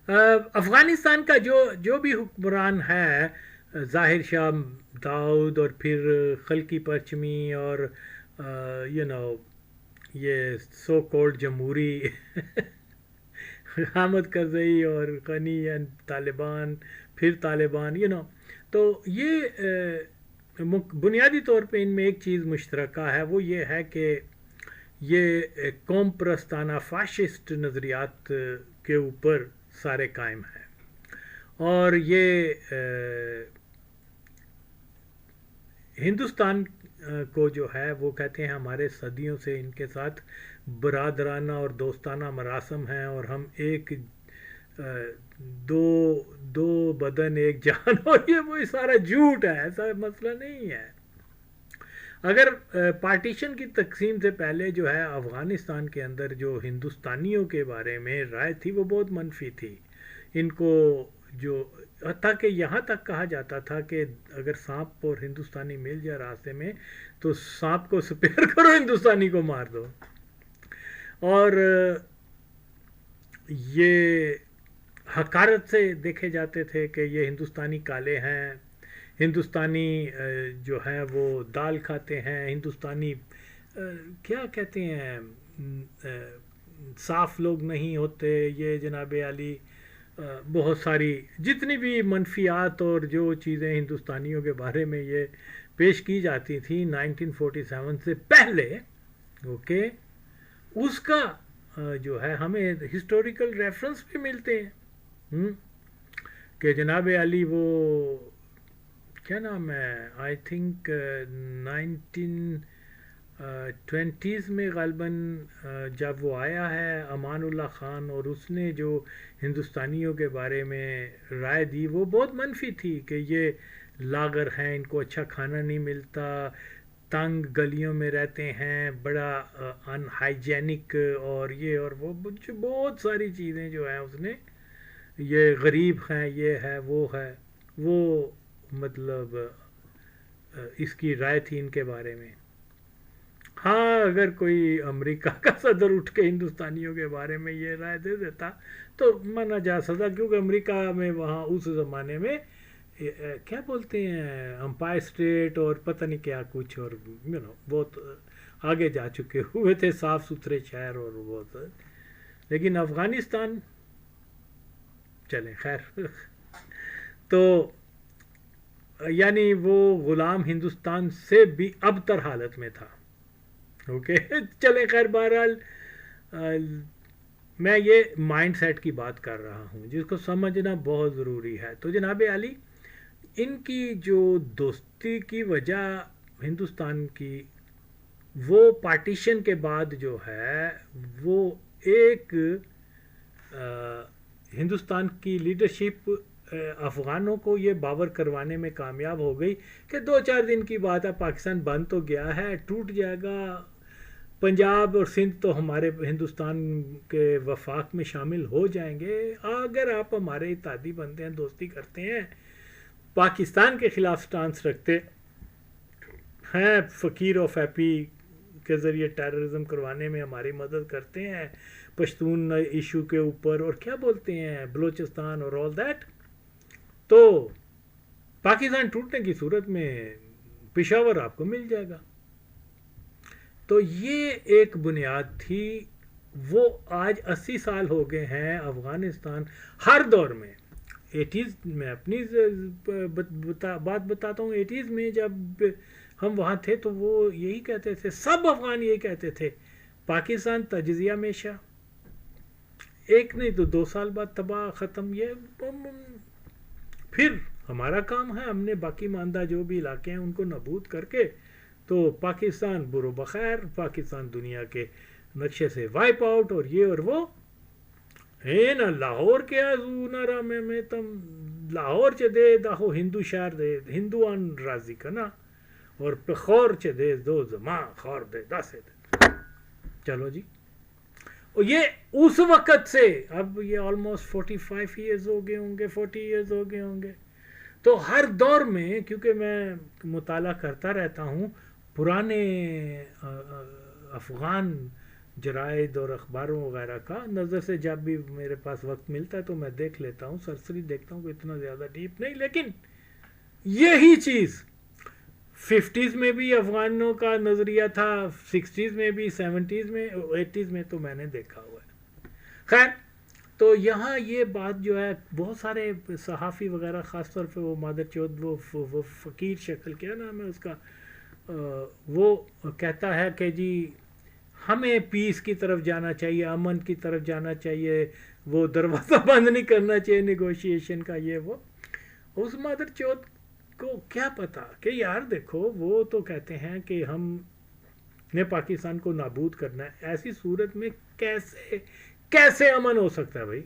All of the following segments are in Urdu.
افغانستان کا جو بھی حکمران ہے، ظاہر شاہ داؤد اور پھر خلقی پرچمی اور یو نو یہ سو کولڈ جمہوری حامد کرزئی اور غنی اینڈ طالبان، پھر طالبان تو یہ بنیادی طور پہ ان میں ایک چیز مشترکہ ہے، وہ یہ ہے کہ یہ قوم پرستانہ فاشسٹ نظریات کے اوپر سارے قائم ہیں، اور یہ ہندوستان کو جو ہے وہ کہتے ہیں ہمارے صدیوں سے ان کے ساتھ برادرانہ اور دوستانہ مراسم ہیں، اور ہم ایک دو دو بدن ایک جان، اور یہ وہ سارا جھوٹ ہے، ایسا مسئلہ نہیں ہے۔ اگر پارٹیشن کی تقسیم سے پہلے جو ہے افغانستان کے اندر جو ہندوستانیوں کے بارے میں رائے تھی وہ بہت منفی تھی، ان کو جو حتیٰ کہ یہاں تک کہا جاتا تھا کہ اگر سانپ اور ہندوستانی مل جائے راستے میں تو سانپ کو سپیئر کرو، ہندوستانی کو مار دو، اور یہ حقارت سے دیکھے جاتے تھے کہ یہ ہندوستانی کالے ہیں، ہندوستانی جو ہیں وہ دال کھاتے ہیں، ہندوستانی کیا کہتے ہیں صاف لوگ نہیں ہوتے، یہ جناب علی بہت ساری جتنی بھی منفیات اور جو چیزیں ہندوستانیوں کے بارے میں یہ پیش کی جاتی تھیں 1947 سے پہلے، اوکے، اس کا جو ہے ہمیں ہسٹوریکل ریفرنس بھی ملتے ہیں کہ جناب علی وہ کیا نام ہے، آئی تھنک 1920s میں غالباً جب وہ آیا ہے امان اللہ خان، اور اس نے جو ہندوستانیوں کے بارے میں رائے دی وہ بہت منفی تھی کہ یہ لاغر ہیں، ان کو اچھا کھانا نہیں ملتا، تنگ گلیوں میں رہتے ہیں، بڑا ان ہائیجینک، اور یہ اور وہ بہت ساری چیزیں جو ہیں اس نے، یہ غریب ہیں، یہ ہے وہ ہے، وہ مطلب اس کی رائے تھی ان کے بارے میں۔ ہاں اگر کوئی امریکہ کا صدر اٹھ کے ہندوستانیوں کے بارے میں یہ رائے دے دیتا تو مانا جا سکتا، کیونکہ امریکہ میں وہاں اس زمانے میں کیا بولتے ہیں امپائر اسٹیٹ اور پتہ نہیں کیا کچھ، اور بہت آگے جا چکے ہوئے تھے، صاف ستھرے شہر اور بہت، لیکن افغانستان چلیں خیر تو یعنی وہ غلام ہندوستان سے بھی ابتر حالت میں تھا، اوکے چلیں خیر، بہرحال میں یہ مائنڈ سیٹ کی بات کر رہا ہوں جس کو سمجھنا بہت ضروری ہے۔ تو جناب علی ان کی جو دوستی کی وجہ ہندوستان کی، وہ پارٹیشن کے بعد جو ہے وہ ایک ہندوستان کی لیڈرشپ افغانوں کو یہ باور کروانے میں کامیاب ہو گئی کہ 2-4 دن کی بات ہے، پاکستان بند تو گیا ہے، ٹوٹ جائے گا، پنجاب اور سندھ تو ہمارے ہندوستان کے وفاق میں شامل ہو جائیں گے اگر آپ ہمارے اتحادی بنتے ہیں، دوستی کرتے ہیں، پاکستان کے خلاف سٹانس رکھتے ہیں، فقیر و فیپی کے ذریعے ٹیررزم کروانے میں ہماری مدد کرتے ہیں، پشتون ایشو کے اوپر، اور کیا بولتے ہیں بلوچستان اور آل دیٹ، تو پاکستان ٹوٹنے کی صورت میں پشاور آپ کو مل جائے گا۔ تو یہ ایک بنیاد تھی، وہ آج 80 سال ہو گئے ہیں افغانستان ہر دور میں، 80s میں اپنی بات بتاتا ہوں، 80s میں جب ہم وہاں تھے تو وہ یہی کہتے تھے، سب افغان یہی کہتے تھے پاکستان تجزیہ میں شاہ، ایک نہیں تو 2 سال بعد تباہ ختم، یہ پھر ہمارا کام ہے، ہم نے باقی ماندہ جو بھی علاقے ہیں ان کو نابود کر کے تو پاکستان برو بخیر، پاکستان دنیا کے نقشے سے وائپ آؤٹ، اور یہ اور وہ ہے نا، لاہور کے آزونارا میں تم لاہور چ دے داخو ہندو شہر دے ہندو ان راضی کنا، اور پخور چ دے دو زمان خور دے داسے دے، چلو جی، اور یہ اس وقت سے اب یہ آلموسٹ 45 ایئرز ہو گئے ہوں گے، 40 ایئرز ہو گئے ہوں گے، تو ہر دور میں کیونکہ میں مطالعہ کرتا رہتا ہوں پرانے افغان جرائد اور اخباروں وغیرہ کا نظر سے جب بھی میرے پاس وقت ملتا ہے تو میں دیکھ لیتا ہوں، سرسری دیکھتا ہوں کہ اتنا زیادہ ڈیپ نہیں، لیکن یہی چیز 50s میں بھی افغانوں کا نظریہ تھا، 60s میں بھی، 70s میں، 80s میں تو میں نے دیکھا ہوا ہے۔ خیر، تو یہاں یہ بات جو ہے بہت سارے صحافی وغیرہ، خاص طور پہ وہ مادر چودھ، وہ فقیر شکل، کیا نام ہے اس کا، وہ کہتا ہے کہ جی ہمیں پیس کی طرف جانا چاہیے، امن کی طرف جانا چاہیے، وہ دروازہ بند نہیں کرنا چاہیے نیگوشیشن کا، یہ وہ۔ اس مادر چودھ کو کیا پتا کہ یار دیکھو وہ تو کہتے ہیں کہ ہم نے پاکستان کو نابود کرنا ہے، ایسی صورت میں کیسے امن ہو سکتا ہے بھائی؟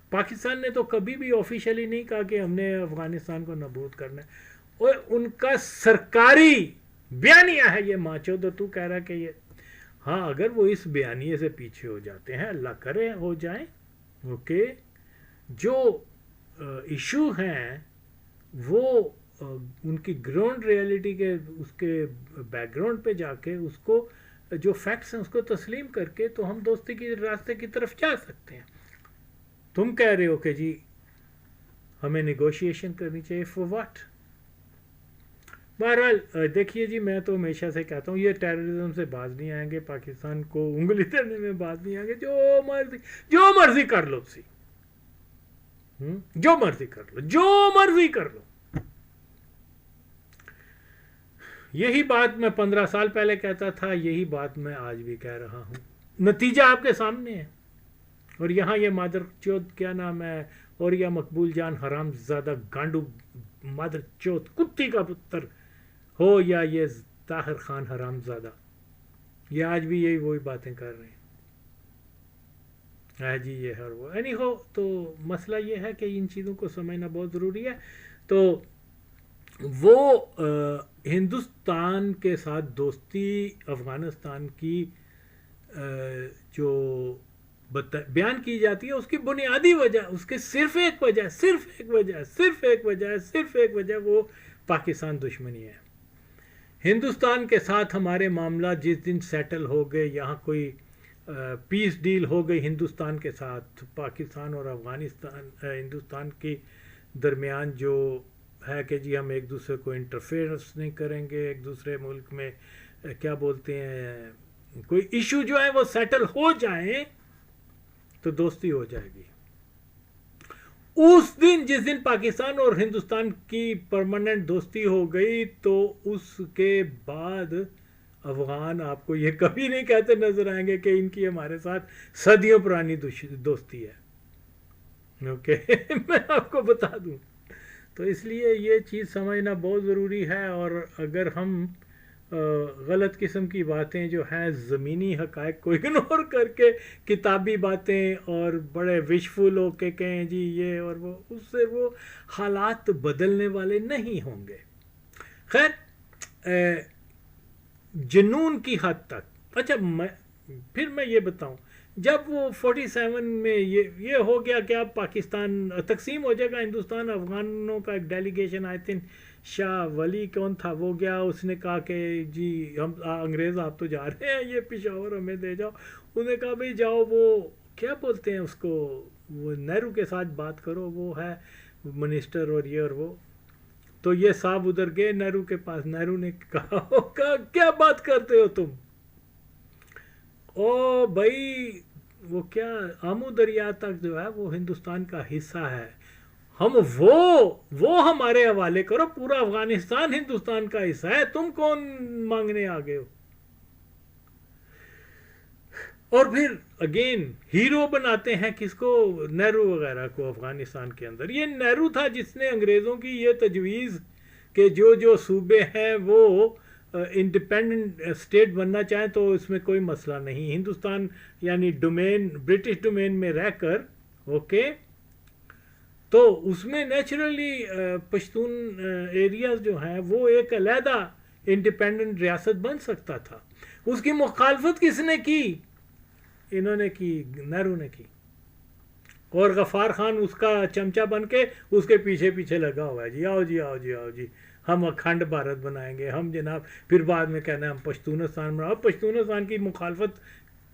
پاکستان نے تو کبھی بھی آفیشلی نہیں کہا کہ ہم نے افغانستان کو نابود کرنا ہے، اور ان کا سرکاری بیانیہ ہے یہ ماچودھ، تو کہہ رہا کہ یہ، ہاں اگر وہ اس بیانیے سے پیچھے ہو جاتے ہیں، اللہ کرے ہو جائیں، اوکے، جو ایشو ہیں وہ ان کی گراؤنڈ ریئلٹی کے، اس کے بیک گراؤنڈ پہ جا کے اس کو، جو فیکٹس ہیں اس کو تسلیم کر کے تو ہم دوستی کی راستے کی طرف جا سکتے ہیں۔ تم کہہ رہے ہو کہ جی ہمیں نیگوشیشن کرنی چاہیے، فور واٹ؟ بہرحال دیکھیے جی، میں تو ہمیشہ سے کہتا ہوں یہ ٹیررزم سے باز نہیں آئیں گے، پاکستان کو انگلی دینے میں باز نہیں آئیں گے، جو مرضی کر لو سی، جو مرضی کر لو، جو مرضی کر لو۔ یہی بات میں 15 سال پہلے کہتا تھا، یہی بات میں آج بھی کہہ رہا ہوں، نتیجہ آپ کے سامنے ہے۔ اور یہاں یہ مادر چودھ، کیا نام ہے، اور یہ مقبول جان حرام زادہ گانڈو مادر چودھ کتی کا پتر ہو، یا یہ طاہر خان حرام زادہ، یہ آج بھی یہی وہی باتیں کر رہے ہیں، جی یہ ہے وہ، اینی ہو۔ تو مسئلہ یہ ہے کہ ان چیزوں کو سمجھنا بہت ضروری ہے۔ تو وہ ہندوستان کے ساتھ دوستی افغانستان کی جو بیان کی جاتی ہے، اس کی بنیادی وجہ، اس کے صرف ایک وجہ وہ پاکستان دشمنی ہے۔ ہندوستان کے ساتھ ہمارے معاملات جس دن سیٹل ہو گئے، یہاں کوئی پیس ڈیل ہو گئی ہندوستان کے ساتھ، پاکستان اور افغانستان، ہندوستان کے درمیان جو ہے کہ جی ہم ایک دوسرے کو انٹرفیئرنس نہیں کریں گے، ایک دوسرے ملک میں کیا بولتے ہیں، کوئی ایشو جو ہے وہ سیٹل ہو جائیں تو دوستی ہو جائے گی۔ اس دن، جس دن پاکستان اور ہندوستان کی پرماننٹ دوستی ہو گئی، تو اس کے بعد افغان آپ کو یہ کبھی نہیں کہتے نظر آئیں گے کہ ان کی ہمارے ساتھ صدیوں پرانی دوستی ہے، اوکے میں آپ کو بتا دوں۔ تو اس لیے یہ چیز سمجھنا بہت ضروری ہے، اور اگر ہم غلط قسم کی باتیں جو ہیں زمینی حقائق کو اگنور کر کے کتابی باتیں اور بڑے وشفل ہو کے کہیں جی یہ اور وہ، اس سے وہ حالات بدلنے والے نہیں ہوں گے۔ خیر، جنون کی حد تک، اچھا پھر میں یہ بتاؤں، جب وہ 47 میں یہ ہو گیا کہ اب پاکستان تقسیم ہو جائے گا، ہندوستان افغانوں کا ایک delegation I think Shah Wali کون تھا وہ گیا، اس نے کہا کہ جی ہم انگریز آپ تو جا رہے ہیں، یہ پشاور ہمیں دے جاؤ۔ انہوں نے کہا بھائی جاؤ، وہ کیا بولتے ہیں اس کو، وہ نہرو کے ساتھ بات کرو، وہ ہے منسٹر اور یہ اور وہ۔ تو یہ صاحب ادھر گئے نہرو کے پاس، نہرو نے کہا کیا بات کرتے ہو تم، او بھائی وہ کیا آمو دریا تک جو ہے وہ ہندوستان کا حصہ ہے، ہم وہ ہمارے حوالے کرو، پورا افغانستان ہندوستان کا حصہ ہے، تم کون مانگنے آ گئے ہو؟ اور پھر اگین ہیرو بناتے ہیں کس کو، نہرو وغیرہ کو افغانستان کے اندر۔ یہ نہرو تھا جس نے انگریزوں کی یہ تجویز کہ جو صوبے ہیں وہ انڈیپینڈنٹ اسٹیٹ بننا چاہیں تو اس میں کوئی مسئلہ نہیں، ہندوستان یعنی ڈومین، برٹش ڈومین میں رہ کر، اوکے، تو اس میں نیچرلی پشتون ایریاز جو ہیں وہ ایک علیحدہ انڈیپینڈنٹ ریاست بن سکتا تھا۔ اس کی مخالفت کس نے کی؟ انہوں نے کی، نہرو نے کی، اور غفار خان اس کا چمچہ بن کے اس کے پیچھے لگا ہوا ہے، جی آؤ جی آؤ جی آؤ جی ہم اکھنڈ بھارت بنائیں گے، ہم جناب، پھر بعد میں کہنا ہے ہم پشتونستان بناؤ۔ پشتونستان کی مخالفت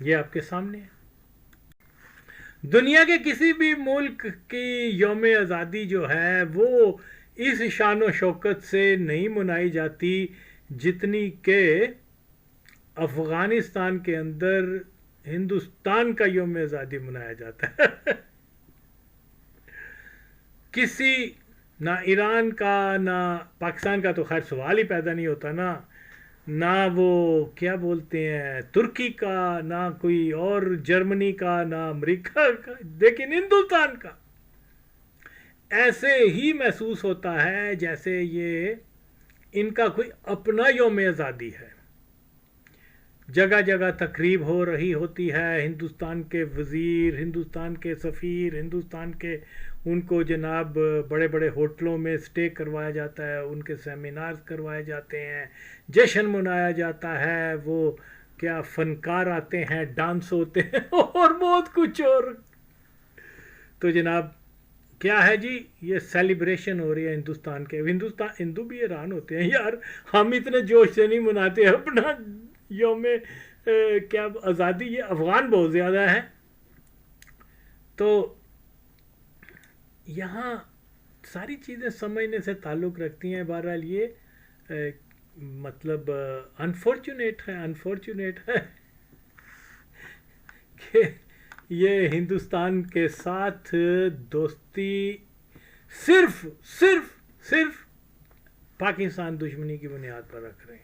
یہ آپ کے سامنے ہے. دنیا کے کسی بھی ملک کی یوم آزادی جو ہے وہ اس شان و شوکت سے نہیں منائی جاتی جتنی کہ افغانستان کے اندر ہندوستان کا یوم آزادی منایا جاتا ہے. کسی نہ ایران کا نہ پاکستان کا تو خیر سوال ہی پیدا نہیں ہوتا نا، نہ وہ کیا بولتے ہیں ترکی کا، نہ کوئی اور جرمنی کا، نہ امریکہ کا، لیکن ہندوستان کا ایسے ہی محسوس ہوتا ہے جیسے یہ ان کا کوئی اپنا یوم آزادی ہے. جگہ جگہ تقریب ہو رہی ہوتی ہے، ہندوستان کے وزیر، ہندوستان کے سفیر، ہندوستان کے ان کو جناب بڑے بڑے ہوٹلوں میں سٹے کروایا جاتا ہے، ان کے سیمینارز کروائے جاتے ہیں، جشن منایا جاتا ہے، وہ کیا فنکار آتے ہیں، ڈانس ہوتے ہیں اور بہت کچھ اور. تو جناب کیا ہے جی، یہ سیلیبریشن ہو رہی ہے ہندوستان کے. ہندو بھی حیران ہوتے ہیں یار ہم اتنے جوش سے نہیں مناتے اپنا یوم کیا آزادی، یہ افغان بہت زیادہ ہے. تو یہاں ساری چیزیں سمجھنے سے تعلق رکھتی ہیں. بہرحال یہ مطلب انفارچونیٹ ہے کہ یہ ہندوستان کے ساتھ دوستی صرف پاکستان دشمنی کی بنیاد پر رکھ رہے ہیں.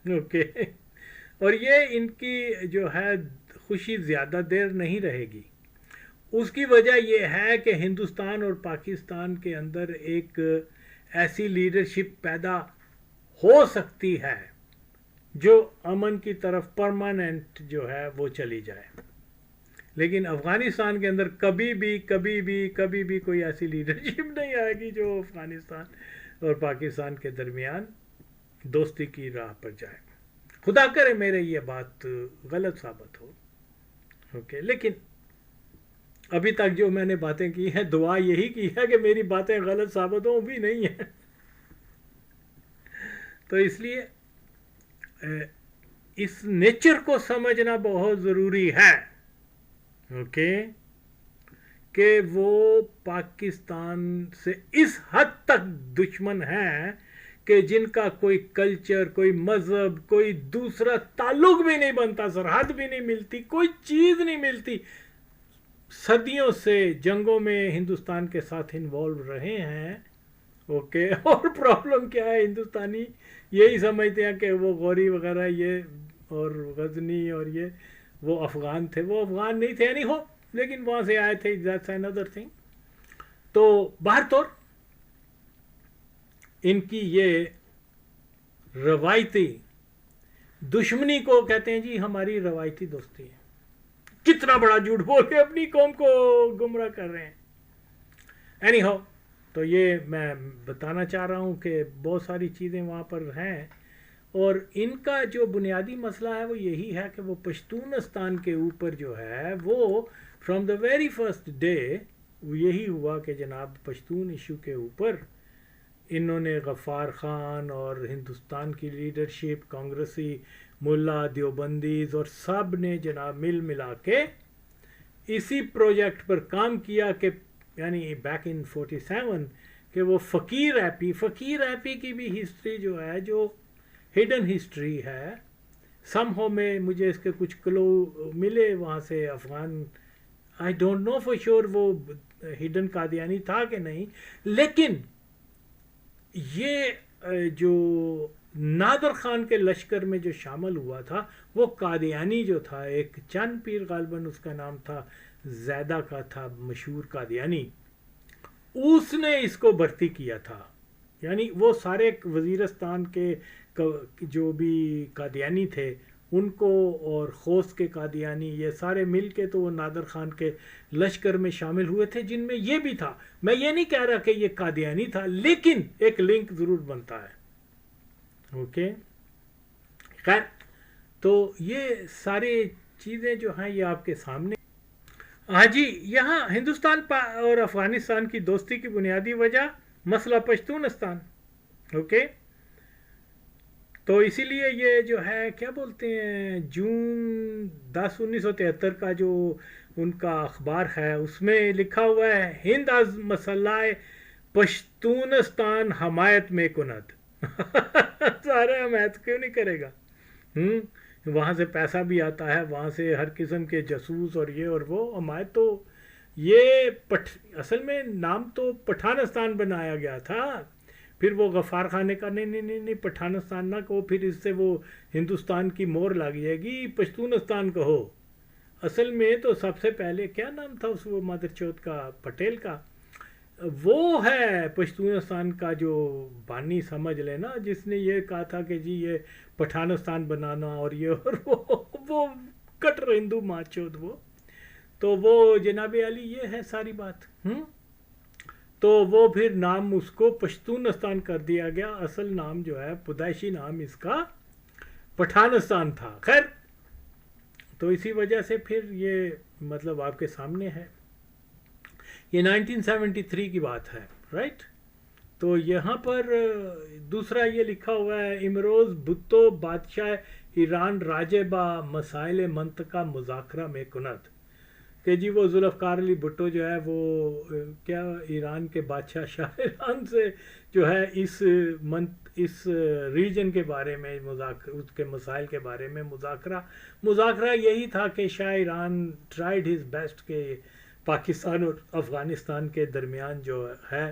اوکے اور یہ ان کی جو ہے خوشی زیادہ دیر نہیں رہے گی. اس کی وجہ یہ ہے کہ ہندوستان اور پاکستان کے اندر ایک ایسی لیڈرشپ پیدا ہو سکتی ہے جو امن کی طرف پرماننٹ جو ہے وہ چلی جائے. لیکن افغانستان کے اندر کبھی بھی کوئی ایسی لیڈرشپ نہیں آئے گی جو افغانستان اور پاکستان کے درمیان دوستی کی راہ پر جائے. خدا کرے میرے یہ بات غلط ثابت ہو. اوکے لیکن ابھی تک جو میں نے باتیں کی ہیں دعا یہی کی ہے کہ میری باتیں غلط ثابت ہوں بھی نہیں ہیں. تو اس لیے اس نیچر کو سمجھنا بہت ضروری ہے. اوکے کہ وہ پاکستان سے اس حد تک دشمن ہیں کہ جن کا کوئی کلچر، کوئی مذہب، کوئی دوسرا تعلق بھی نہیں بنتا، سرحد بھی نہیں ملتی، کوئی چیز نہیں ملتی. صدیوں سے جنگوں میں ہندوستان کے ساتھ انوالو رہے ہیں. اوکے اور پرابلم کیا ہے، ہندوستانی یہی سمجھتے ہیں کہ وہ غوری وغیرہ یہ اور غزنی اور یہ وہ افغان تھے. وہ افغان نہیں تھے نہیں ہو لیکن وہاں سے آئے تھے. that's another thing. تو باہر طور ان کی یہ روایتی دشمنی کو کہتے ہیں جی ہماری روایتی دوستی ہے. کتنا بڑا جھوٹ بول کے اپنی قوم کو گمراہ کر رہے ہیں. اینی ہاؤ تو یہ میں بتانا چاہ رہا ہوں کہ بہت ساری چیزیں وہاں پر ہیں اور ان کا جو بنیادی مسئلہ ہے وہ یہی ہے کہ وہ پشتونستان کے اوپر جو ہے وہ from the very first day یہی ہوا کہ جناب پشتون ایشو کے اوپر انہوں نے غفار خان اور ہندوستان کی لیڈرشپ، کانگریسی ملا دیوبندیز اور سب نے جناب مل ملا کے اسی پروجیکٹ پر کام کیا کہ یعنی بیک ان 47 کہ وہ فقیر ایپی کی بھی ہسٹری جو ہے جو ہڈن ہسٹری ہے. سم ہو میں مجھے اس کے کچھ کلو ملے وہاں سے افغان، I don't know for sure وہ ہڈن قادیانی تھا کہ نہیں. لیکن یہ جو نادر خان کے لشکر میں جو شامل ہوا تھا وہ قادیانی جو تھا، ایک چند پیر غالباً اس کا نام تھا، زیدہ کا تھا مشہور قادیانی، اس نے اس کو بھرتی کیا تھا. یعنی وہ سارے وزیرستان کے جو بھی قادیانی تھے ان کو اور خوست کے قادیانی یہ سارے مل کے تو وہ نادر خان کے لشکر میں شامل ہوئے تھے جن میں یہ بھی تھا. میں یہ نہیں کہہ رہا کہ یہ قادیانی تھا لیکن ایک لنک ضرور بنتا ہے. اوکے خیر تو یہ ساری چیزیں جو ہیں یہ آپ کے سامنے. ہاں جی یہاں ہندوستان اور افغانستان کی دوستی کی بنیادی وجہ مسئلہ پشتونستان. اوکے تو اسی لیے یہ جو ہے کیا بولتے ہیں جون 10 1973 کا جو ان کا اخبار ہے اس میں لکھا ہوا ہے ہند از مسئلہ پشتونستان حمایت میں کند سارا حمایت کیوں نہیں کرے گا؟ وہاں سے پیسہ بھی آتا ہے، وہاں سے ہر قسم کے جاسوس اور یہ اور وہ حمایت، تو یہ اصل میں نام تو پٹھانستان بنایا گیا تھا، پھر وہ غفار خان نے کہا نہیں نہیں نہیں نہیں پٹھانستان نہ کہو، پھر اس سے وہ ہندوستان کی مور لگ جائے گی، پشتونستان کہو۔ اصل میں تو سب سے پہلے کیا نام تھا اس وہ مادر چوت کا، پٹیل کا، وہ ہے پشتونستان کا جو بانی سمجھ لینا، جس نے یہ کہا تھا کہ جی یہ پٹھانستان بنانا اور یہ اور وہ کٹر ہندو ماچود وہ، تو وہ جناب علی یہ ہے ساری بات۔ تو وہ پھر نام اس کو پشتونستان کر دیا گیا، اصل نام جو ہے پیدائشی نام اس کا پٹھانستان تھا۔ خیر، تو اسی وجہ سے پھر یہ مطلب آپ کے سامنے ہے، یہ 1973 کی بات ہے، رائٹ؟ تو یہاں پر دوسرا یہ لکھا ہوا ہے امروز بھٹو بادشاہ ایران راجے با مسائل منطقہ مذاکرہ میں کند، کہ جی وہ ذوالفقار علی بھٹو جو ہے وہ کیا ایران کے بادشاہ شاہ ایران سے جو ہے اس ریجن کے بارے میں اس کے مسائل کے بارے میں مذاکرہ یہی تھا کہ شاہ ایران ٹرائیڈ ہز بیسٹ کہ پاکستان اور افغانستان کے درمیان جو ہے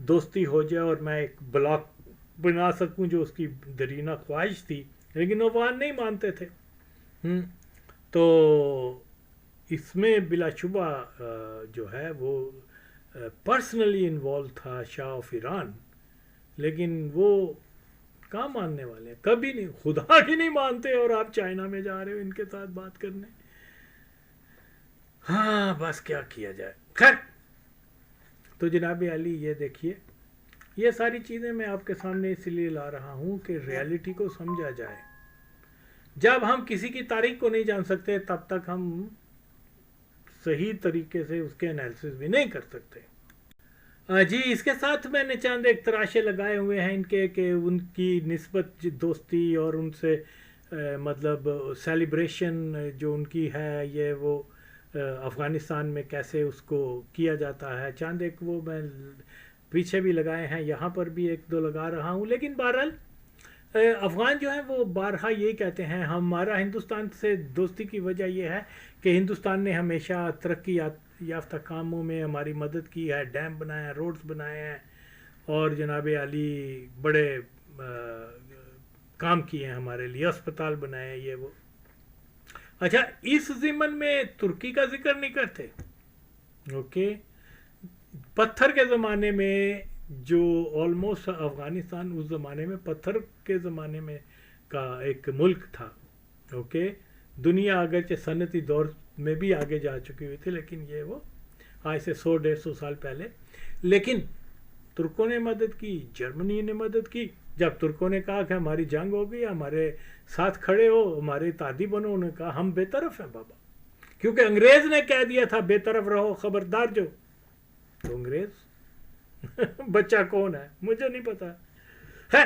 دوستی ہو جائے اور میں ایک بلاک بنا سکوں، جو اس کی درینہ خواہش تھی، لیکن افغان نہیں مانتے تھے۔ تو اس میں بلا شبہ جو ہے وہ پرسنلی انوالو تھا شاہ آف ایران، لیکن وہ کہاں ماننے والے ہیں، کبھی نہیں، خدا کی نہیں مانتے، اور آپ چائنا میں جا رہے ہو ان کے ساتھ بات کرنے۔ ہاں بس کیا کیا جائے۔ خیر، تو جناب علی یہ دیکھیے، یہ ساری چیزیں میں آپ کے سامنے اس لیے لا رہا ہوں کہ ریالٹی کو سمجھا جائے۔ جب ہم کسی کی تاریخ کو نہیں جان سکتے تب تک ہم صحیح طریقے سے اس کے انالیسس بھی نہیں کر سکتے۔ جی، اس کے ساتھ میں نے چند ایک تراشے لگائے ہوئے ہیں ان کے کہ ان کی نسبت دوستی اور ان سے مطلب سیلیبریشن جو ان کی ہے یہ وہ افغانستان میں کیسے اس کو کیا جاتا ہے، چاند ایک وہ میں پیچھے بھی لگائے ہیں، یہاں پر بھی ایک دو لگا رہا ہوں۔ لیکن بہرحال افغان جو ہیں وہ بارہا یہی کہتے ہیں ہمارا ہندوستان سے دوستی کی وجہ یہ ہے کہ ہندوستان نے ہمیشہ ترقی یافتہ کاموں میں ہماری مدد کی ہے، ڈیم بنائے ہیں، روڈز بنائے ہیں، اور جناب علی بڑے کام کیے ہیں ہمارے لیے، اسپتال بنائے ہیں، یہ وہ۔ اچھا، اس ضمن میں ترکی کا ذکر نہیں کرتے۔ اوکے، پتھر کے زمانے میں جو آلموسٹ افغانستان اس زمانے میں پتھر کے زمانے میں کا ایک ملک تھا۔ اوکے، دنیا اگرچہ صنعتی دور میں بھی آگے جا چکی ہوئی تھی، لیکن یہ وہ آج سے 100-150 سال پہلے، لیکن ترکوں نے مدد کی، جرمنی نے مدد کی۔ جب ترکوں نے کہا کہ ہماری جنگ ہو گئی، ہمارے ساتھ کھڑے ہو، ہمارے اتحادی بنو، انہوں نے کہا ہم بے طرف ہیں بابا، کیونکہ انگریز نے کہہ دیا تھا بے طرف رہو، خبردار جو۔ تو انگریز بچہ کون ہے مجھے نہیں پتا ہے۔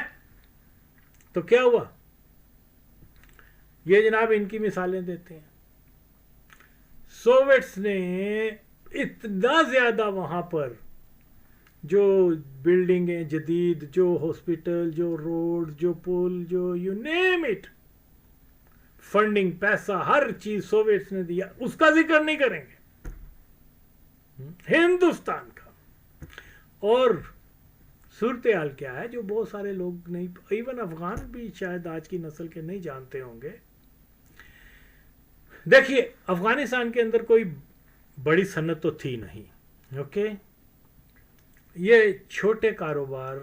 تو کیا ہوا، یہ جناب ان کی مثالیں دیتے ہیں۔ سوویٹس نے اتنا زیادہ وہاں پر جو بلڈنگیں جدید، جو ہاسپٹل، جو روڈ، جو پل، جو یو نیم اٹ، فنڈنگ، پیسہ، ہر چیز سوویٹس نے دیا، اس کا ذکر نہیں کریں گے ہندوستان کا۔ اور صورتحال کیا ہے جو بہت سارے لوگ نہیں، ایون افغان بھی شاید آج کی نسل کے نہیں جانتے ہوں گے۔ دیکھیے، افغانستان کے اندر کوئی بڑی صنعت تو تھی نہیں، اوکے، یہ چھوٹے کاروبار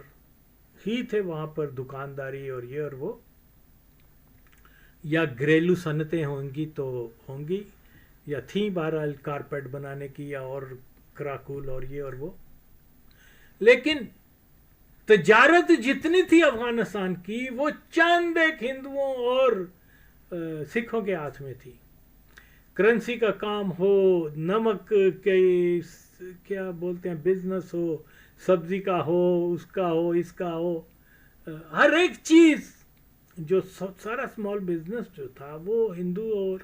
ہی تھے وہاں پر، دکانداری اور یہ اور وہ، یا گھریلو صنعتیں ہوں گی تو ہوں گی، یا تھیں بہرحال کارپیٹ بنانے کی یا اور کراکول اور یہ اور وہ، لیکن تجارت جتنی تھی افغانستان کی وہ چند ایک ہندوؤں اور سکھوں کے ہاتھ میں تھی۔ کرنسی کا کام ہو، نمک کے کیا بولتے ہیں بزنس ہو، سبزی کا ہو، اس کا ہو، اس کا ہو، ہر ایک چیز جو سارا اسمال بزنس جو تھا وہ ہندو اور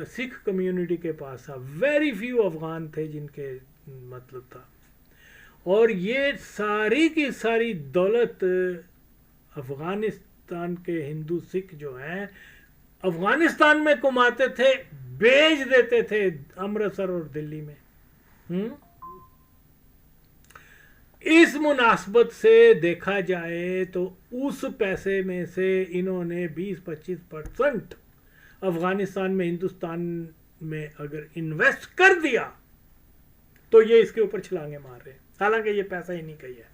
سکھ کمیونٹی کے پاس تھا. ویری فیو افغان تھے جن کے مطلب تھا. اور یہ ساری کی ساری دولت افغانستان کے ہندو سکھ جو ہیں افغانستان میں کماتے تھے, بیچ دیتے تھے امرتسر اور دلی میں. اس مناسبت سے دیکھا جائے تو اس پیسے میں سے انہوں نے 20-25% افغانستان میں ہندوستان میں اگر انویسٹ کر دیا تو یہ اس کے اوپر چھلانگے مار رہے ہیں, حالانکہ یہ پیسہ ہی نہیں کہی ہے.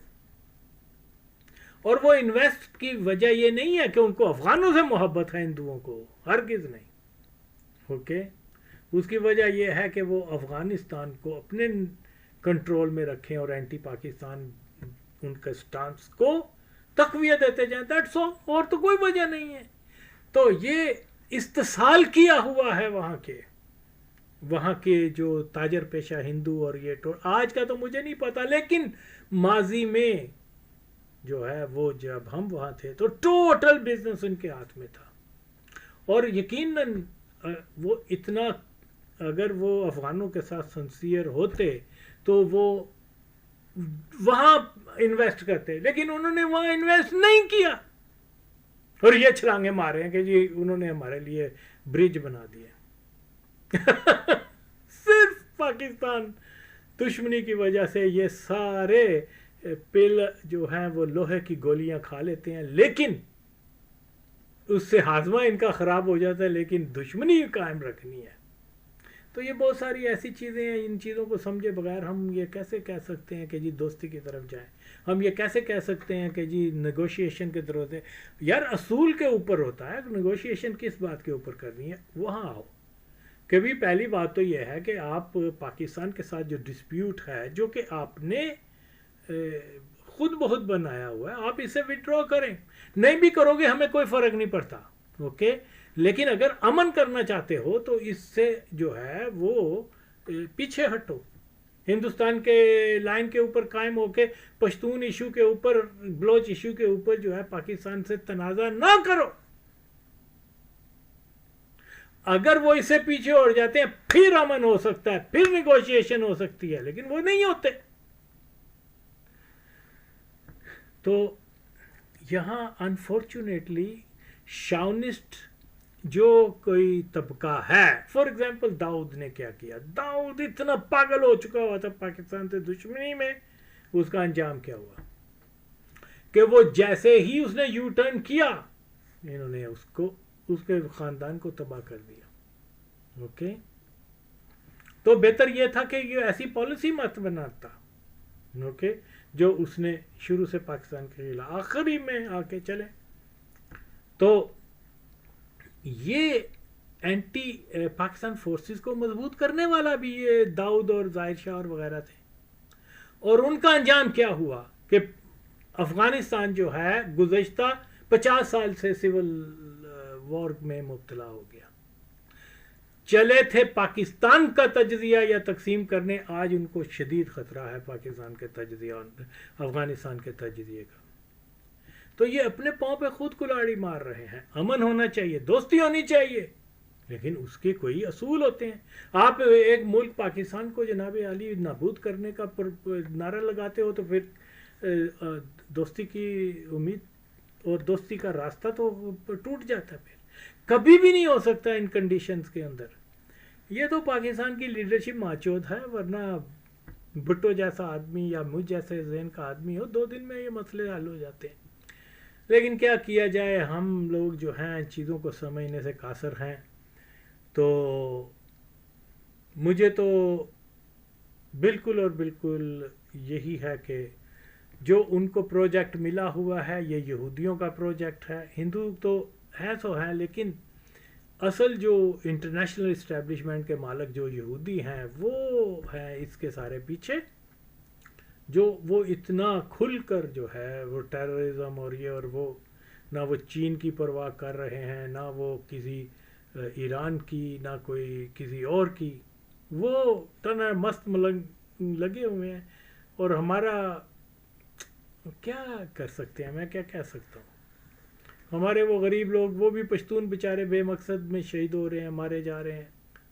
اور وہ انویسٹ کی وجہ یہ نہیں ہے کہ ان کو افغانوں سے محبت ہے, ہندوؤں کو ہرگز نہیں. اوکے, اس کی وجہ یہ ہے کہ وہ افغانستان کو اپنے کنٹرول میں رکھیں اور اینٹی پاکستان ان کے سٹانس کو تقویت دیتے جائیں. دیٹس آل, اور تو کوئی وجہ نہیں ہے. تو یہ استحصال کیا ہوا ہے وہاں کے جو تاجر پیشہ ہندو, اور یہ آج کا تو مجھے نہیں پتا, لیکن ماضی میں جو ہے وہ جب ہم وہاں تھے تو ٹوٹل بزنس ان کے ہاتھ میں تھا. اور یقیناً وہ اتنا, اگر وہ افغانوں کے ساتھ سنسیئر ہوتے تو وہ وہاں انویسٹ کرتے, لیکن انہوں نے وہاں انویسٹ نہیں کیا. اور یہ چھلانگے مارے ہیں کہ جی انہوں نے ہمارے لیے برج بنا دیا. صرف پاکستان دشمنی کی وجہ سے یہ سارے پل جو ہیں وہ لوہے کی گولیاں کھا لیتے ہیں, لیکن اس سے ہاضمہ ان کا خراب ہو جاتا ہے, لیکن دشمنی قائم رکھنی ہے. تو یہ بہت ساری ایسی چیزیں ہیں, ان چیزوں کو سمجھے بغیر ہم یہ کیسے کہہ سکتے ہیں کہ جی دوستی کی طرف جائیں. ہم یہ کیسے کہہ سکتے ہیں کہ جی نیگوشیشن کی طرف ہے. یار اصول کے اوپر ہوتا ہے, نیگوشیشن کس بات کے اوپر کرنی ہے وہاں آؤ. کبھی پہلی بات تو یہ ہے کہ آپ پاکستان کے ساتھ جو ڈسپیوٹ ہے, جو کہ آپ نے خود بہت بنایا ہوا ہے, آپ اسے وڈرا کریں. نہیں بھی کرو گے ہمیں کوئی فرق نہیں پڑتا. اوکے, لیکن اگر امن کرنا چاہتے ہو تو اس سے جو ہے وہ پیچھے ہٹو. ہندوستان کے لائن کے اوپر قائم ہو کے پشتون ایشو کے اوپر, بلوچ ایشو کے اوپر جو ہے پاکستان سے تنازع نہ کرو. اگر وہ اس سے پیچھے ہٹ جاتے ہیں پھر امن ہو سکتا ہے, پھر نیگوشیشن ہو سکتی ہے, لیکن وہ نہیں ہوتے. تو یہاں انفارچونیٹلی شاونسٹ جو کوئی طبقہ ہے, فار ایگزامپل داؤد نے کیا کیا. داؤد اتنا پاگل ہو چکا ہوا تھا پاکستان سے دشمنی میں, اس کا انجام کیا ہوا کہ وہ جیسے ہی اس نے یو ٹرن کیا انہوں نے اس کے خاندان کو تباہ کر دیا. اوکے, تو بہتر یہ تھا کہ یہ ایسی پالیسی مت بناتا. اوکے, جو اس نے شروع سے پاکستان کے خلاف آخری میں آ کے چلے. تو یہ اینٹی پاکستان فورسز کو مضبوط کرنے والا بھی یہ داؤد اور ظاہر شاہ اور وغیرہ تھے. اور ان کا انجام کیا ہوا کہ افغانستان جو ہے گزشتہ 50 سال سے سول وار میں مبتلا ہو گیا. چلے تھے پاکستان کا تجزیہ یا تقسیم کرنے, آج ان کو شدید خطرہ ہے پاکستان کے تجزیہ افغانستان کے تجزیے کا. تو یہ اپنے پاؤں پہ خود کلاڑی مار رہے ہیں. امن ہونا چاہیے, دوستی ہونی چاہیے, لیکن اس کے کوئی اصول ہوتے ہیں. آپ ایک ملک پاکستان کو جناب عالی نابود کرنے کا نعرہ لگاتے ہو تو پھر دوستی کی امید اور دوستی کا راستہ تو ٹوٹ جاتا ہے. پھر کبھی بھی نہیں ہو سکتا ان کنڈیشنز کے اندر. یہ تو پاکستان کی لیڈرشپ ماچود ہے, ورنہ بھٹو جیسا آدمی یا مجھ جیسے ذہن کا آدمی ہو 2 دن میں یہ مسئلے حل ہو جاتے ہیں. لیکن کیا کیا جائے, ہم لوگ جو ہیں ان چیزوں کو سمجھنے سے قاصر ہیں. تو مجھے تو بالکل اور بالکل یہی ہے کہ جو ان کو پروجیکٹ ملا ہوا ہے یہ یہودیوں کا پروجیکٹ ہے. ہندو تو ہے تو ہیں, لیکن اصل جو انٹرنیشنل اسٹیبلشمنٹ کے مالک جو یہودی ہیں وہ ہیں اس کے سارے پیچھے, جو وہ اتنا کھل کر جو ہے وہ ٹیررزم اور یہ اور وہ, نہ وہ چین کی پرواہ کر رہے ہیں, نہ وہ کسی ایران کی, نہ کوئی کسی اور کی. وہ تنہ مست ملنگ لگے ہوئے ہیں. اور ہمارا کیا کر سکتے ہیں, میں کیا کہہ سکتا ہوں, ہمارے وہ غریب لوگ وہ بھی پشتون بیچارے بے مقصد میں شہید ہو رہے ہیں، مارے جا رہے ہیں.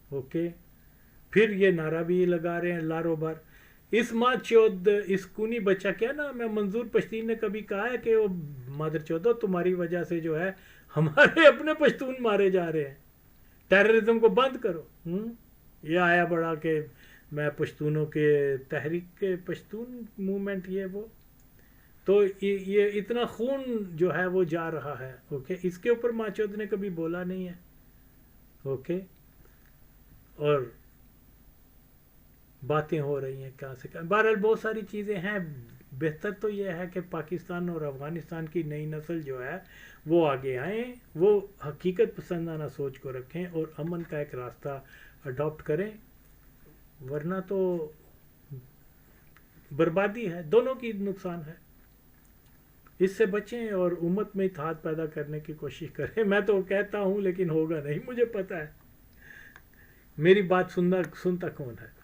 اوکے، پھر یہ نعرہ بھی لگا رہے ہیں لارو بار. اس ماں چود اس کونی بچہ، کیا نام ہے، منظور پشتین نے کبھی کہا ہے کہ وہ مادر چودو تمہاری وجہ سے جو ہے ہمارے اپنے پشتون مارے جا رہے ہیں، ٹیررزم کو بند کرو. یہ آیا بڑا کہ میں پشتونوں کے تحریک کے پشتون موومنٹ یہ وہ، تو یہ اتنا خون جو ہے وہ جا رہا ہے. اوکے، اس کے اوپر ماچود نے کبھی بولا نہیں ہے. اوکے، اور باتیں ہو رہی ہیں کہاں سے کہاں. بہرحال بہت ساری چیزیں ہیں. بہتر تو یہ ہے کہ پاکستان اور افغانستان کی نئی نسل جو ہے وہ آگے آئیں، وہ حقیقت پسندانہ سوچ کو رکھیں اور امن کا ایک راستہ اڈاپٹ کریں، ورنہ تو بربادی ہے، دونوں کی نقصان ہے. اس سے بچیں اور امت میں اتحاد پیدا کرنے کی کوشش کریں. میں تو کہتا ہوں لیکن ہوگا نہیں، مجھے پتہ ہے. میری بات سنتا کون ہے؟